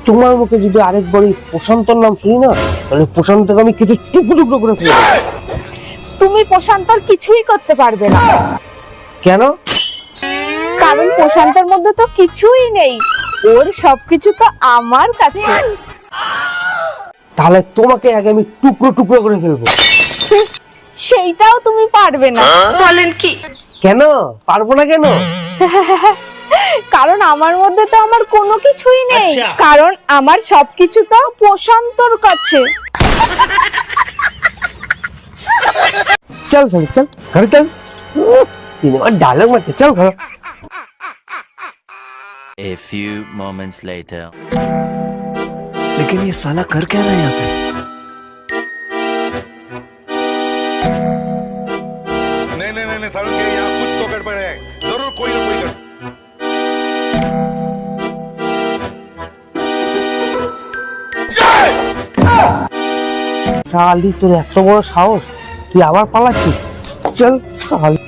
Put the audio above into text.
তোমার মুখে যদি আরেকবার এই প্রশান্তর নাম শুনি না, তাহলে প্রশান্তকে আমি কেটে টুকরো টুকরো করে ফেলে দেবো। তুমি প্রশান্তর কিছুই করতে পারবে না, কেন? কারণ প্রশান্তর মধ্যে তো কিছুই নেই, ওর সবকিছু তো আমার কাছে। তাহলে তোমাকে আগে আমি টুকরো টুকরো করে ফেলবো। সেইটাও তুমি পারবে না। বলেন কি? কেন পারবো না কেন? কারণ আমার মধ্যে তো আমার কোনো কিছুই নেই, কারণ আমার সবকিছু তো প্রশান্তর কাছে। চল চল চল ঘরে চল, সিনেমার ডায়লগ মারছে, চল ঘরে। A few moments later. लेकिन ये साला कर क्या रहा है यहाँ पे? नहीं सारुण के यहाँ कुछ तो गड़बड़ है, जरूर कोई ना कोई गड़बड़। শালি তোর এত বড় সাহস, তুই আবার পালাচ্ছিস? চল শালি।